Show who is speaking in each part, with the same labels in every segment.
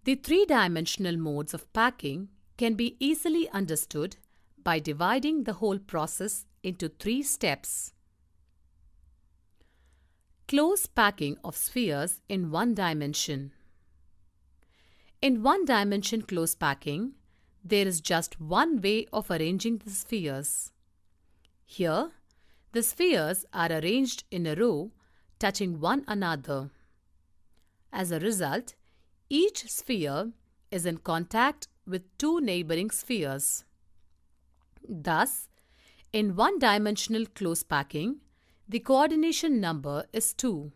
Speaker 1: The three-dimensional modes of packing can be easily understood by dividing the whole process into three steps. Close packing of spheres in one dimension. In one-dimension close packing, there is just one way of arranging the spheres. Here, the spheres are arranged in a row touching one another. As a result, each sphere is in contact with two neighboring spheres. Thus, in one-dimensional close packing, the coordination number is 2.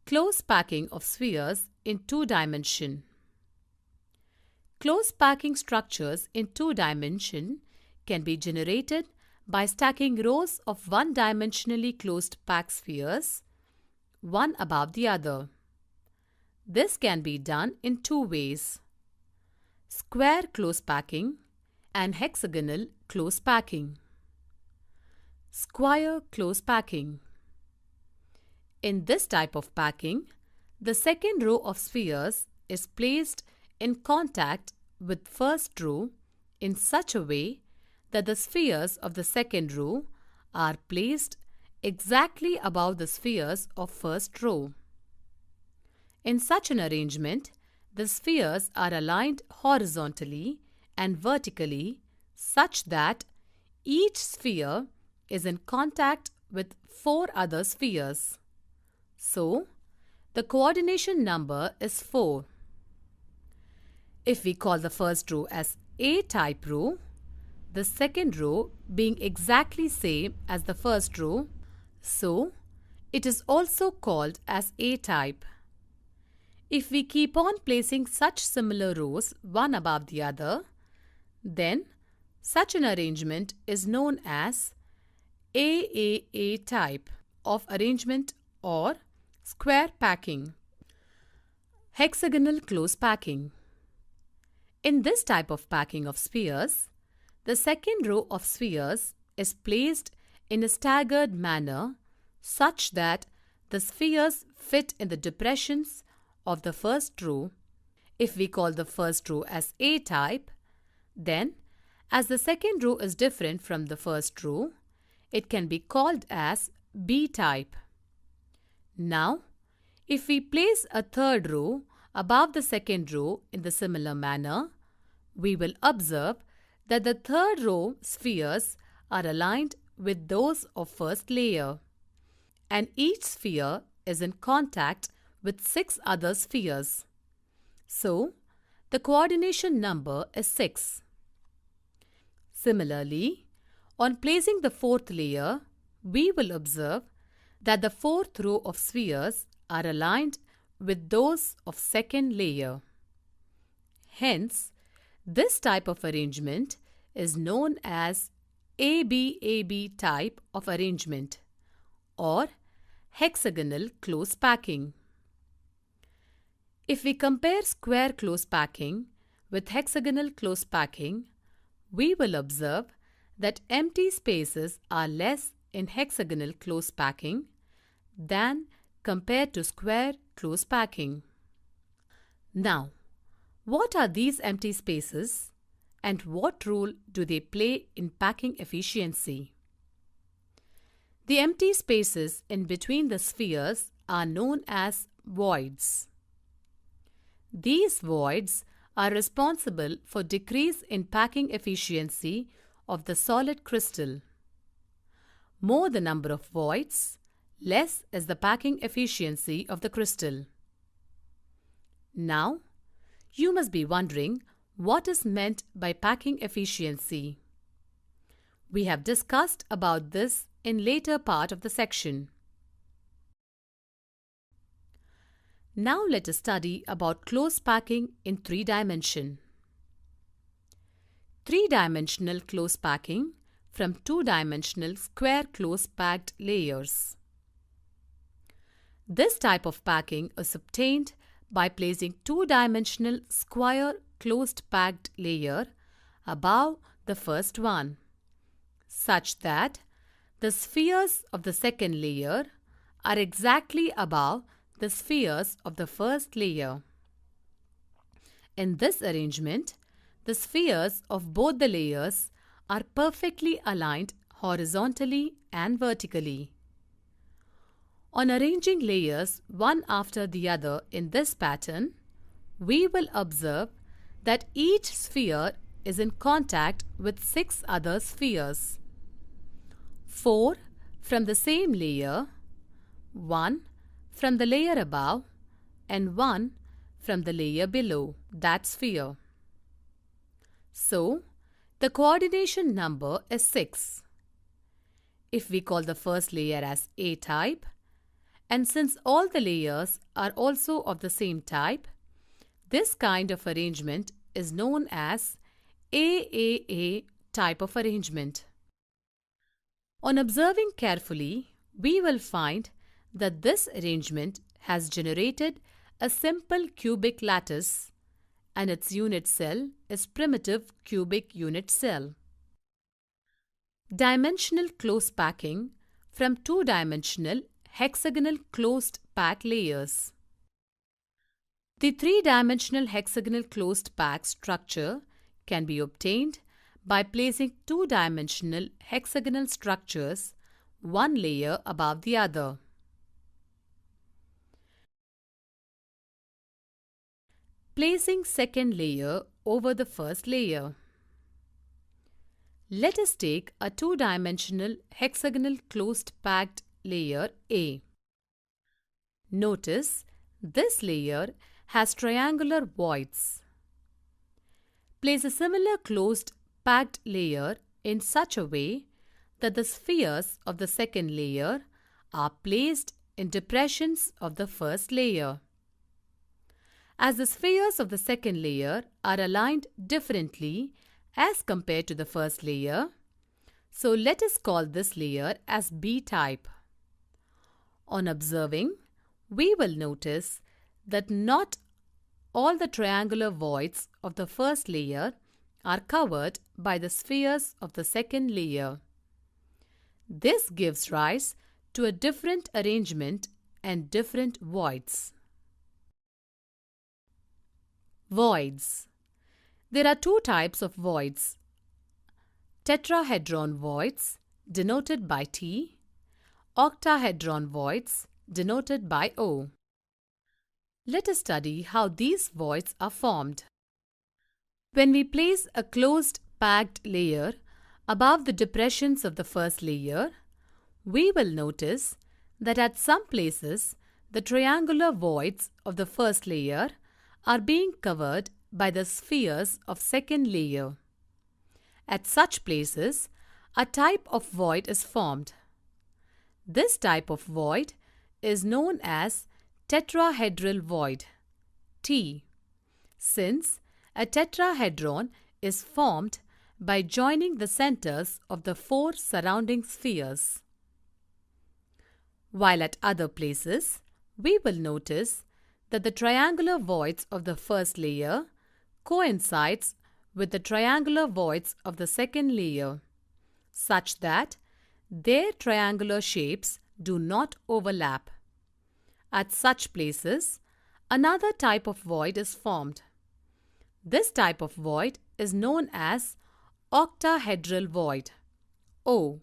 Speaker 1: Close packing of spheres in two dimension. Close packing structures in two dimension can be generated by stacking rows of one-dimensionally closed packed spheres, one above the other. This can be done in two ways: square close packing and hexagonal close packing. Square close packing. In this type of packing, the second row of spheres is placed in contact with first row in such a way that the spheres of the second row are placed exactly above the spheres of first row. In such an arrangement, the spheres are aligned horizontally and vertically such that each sphere is in contact with 4 other spheres. So, the coordination number is 4. If we call the first row as A-type row, the second row being exactly same as the first row, so it is also called as A-type. If we keep on placing such similar rows one above the other, then such an arrangement is known as AAA type of arrangement or square packing. Hexagonal close packing. In this type of packing of spheres, the second row of spheres is placed in a staggered manner such that the spheres fit in the depressions of the first row. If we call the first row as A-type, then as the second row is different from the first row, it can be called as B-type. Now, if we place a third row above the second row in the similar manner, we will observe that the third row spheres are aligned with those of first layer, and each sphere is in contact with 6 other spheres. So, the coordination number is 6. Similarly, on placing the fourth layer, we will observe that the fourth row of spheres are aligned with those of second layer. Hence, this type of arrangement is known as ABAB type of arrangement or hexagonal close packing. If we compare square close packing with hexagonal close packing, we will observe that empty spaces are less in hexagonal close packing than compared to square close packing. Now, what are these empty spaces and what role do they play in packing efficiency? The empty spaces in between the spheres are known as voids. These voids are responsible for decrease in packing efficiency of the solid crystal. More the number of voids, less is the packing efficiency of the crystal. Now, you must be wondering what is meant by packing efficiency. We have discussed about this in later part of the section. Now let us study about close packing in 3 dimension. 3-dimensional close packing from 2-dimensional square close packed layers. This type of packing is obtained by placing 2-dimensional square closed packed layer above the first one, such that the spheres of the second layer are exactly above the spheres of the first layer. In this arrangement, the spheres of both the layers are perfectly aligned horizontally and vertically. On arranging layers one after the other in this pattern, we will observe that each sphere is in contact with 6 other spheres. 4 from the same layer, 1 from the layer above, and 1 from the layer below that sphere. So, the coordination number is 6. If we call the first layer as A-type, and since all the layers are also of the same type, this kind of arrangement is known as AAA type of arrangement. On observing carefully, we will find that this arrangement has generated a simple cubic lattice, and its unit cell is primitive cubic unit cell. Dimensional close packing from two-dimensional hexagonal closed pack layers. The three-dimensional hexagonal closed pack structure can be obtained by placing two-dimensional hexagonal structures one layer above the other. Placing second layer over the first layer. Let us take a two-dimensional hexagonal closed packed layer A. Notice this layer has triangular voids. Place a similar closed packed layer in such a way that the spheres of the second layer are placed in depressions of the first layer. As the spheres of the second layer are aligned differently as compared to the first layer, so let us call this layer as B-type. On observing, we will notice that not all the triangular voids of the first layer are covered by the spheres of the second layer. This gives rise to a different arrangement and different voids. Voids. There are two types of voids: tetrahedron voids, denoted by T, octahedron voids, denoted by O. Let us study how these voids are formed. When we place a closed packed layer above the depressions of the first layer, we will notice that at some places the triangular voids of the first layer are being covered by the spheres of second layer. At such places, a type of void is formed. This type of void is known as tetrahedral void, T, since a tetrahedron is formed by joining the centers of the 4 surrounding spheres. While at other places, we will notice that the triangular voids of the first layer coincides with the triangular voids of the second layer, such that their triangular shapes do not overlap. At such places, another type of void is formed. This type of void is known as octahedral void, O,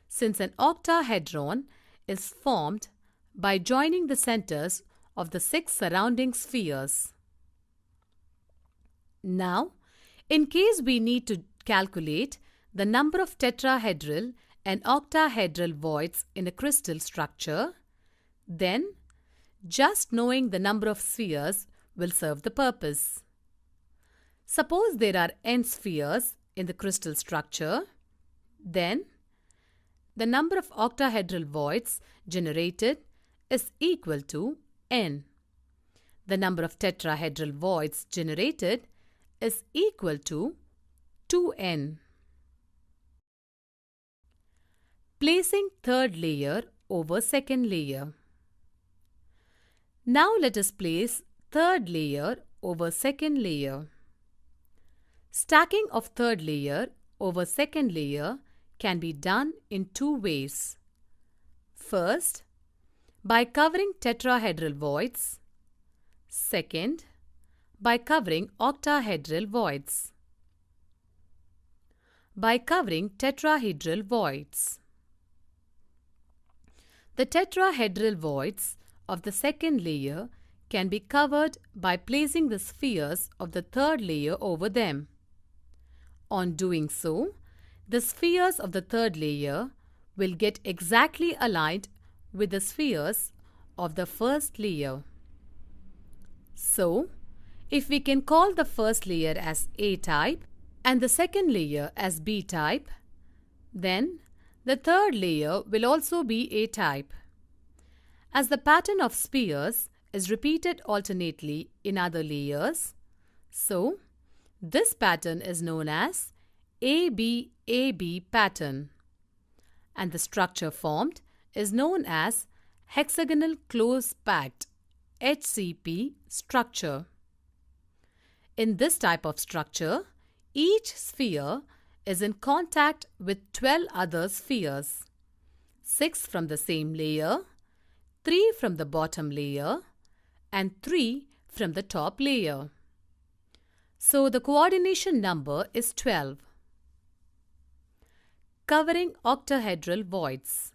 Speaker 1: since an octahedron is formed by joining the centers of the 6 surrounding spheres. Now, in case we need to calculate the number of tetrahedral and octahedral voids in a crystal structure, then just knowing the number of spheres will serve the purpose. Suppose there are n spheres in the crystal structure, then the number of octahedral voids generated is equal to n. The number of tetrahedral voids generated is equal to 2n. Placing third layer over second layer. Now let us place third layer over second layer. Stacking of third layer over second layer can be done in 2 ways. First, by covering tetrahedral voids. Second, by covering octahedral voids. By covering tetrahedral voids. The tetrahedral voids of the second layer can be covered by placing the spheres of the third layer over them. On doing so, the spheres of the third layer will get exactly aligned with the spheres of the first layer. So, if we can call the first layer as A-type and the second layer as B-type, then the third layer will also be A-type. As the pattern of spheres is repeated alternately in other layers, so this pattern is known as AB-AB pattern, and the structure formed is known as hexagonal close-packed HCP structure. In this type of structure, each sphere is in contact with 12 other spheres, 6 from the same layer, 3 from the bottom layer, and 3 from the top layer. So the coordination number is 12. Covering octahedral voids.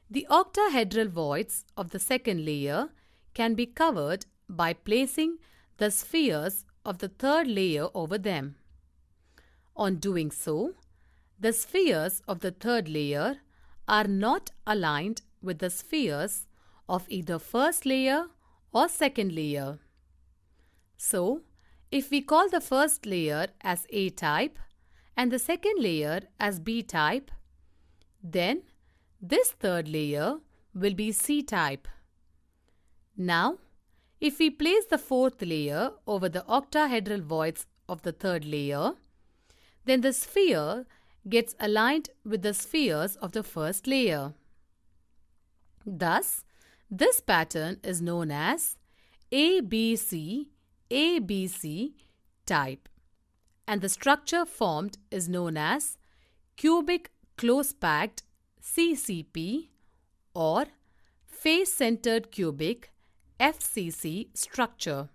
Speaker 1: The octahedral voids of the second layer can be covered by placing the spheres of the third layer over them. On doing so, the spheres of the third layer are not aligned with the spheres of either first layer or second layer. So, if we call the first layer as A-type and the second layer as B-type, then this third layer will be C-type. Now, if we place the fourth layer over the octahedral voids of the third layer, then the sphere gets aligned with the spheres of the first layer. Thus, this pattern is known as ABC type, and the structure formed is known as cubic close-packed CCP or face-centered cubic FCC structure.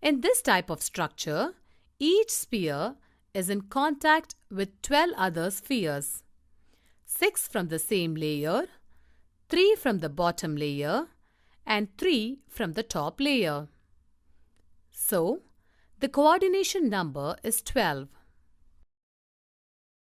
Speaker 1: In this type of structure, each sphere is in contact with 12 other spheres, 6 from the same layer, 3 from the bottom layer, and 3 from the top layer. So, the coordination number is 12.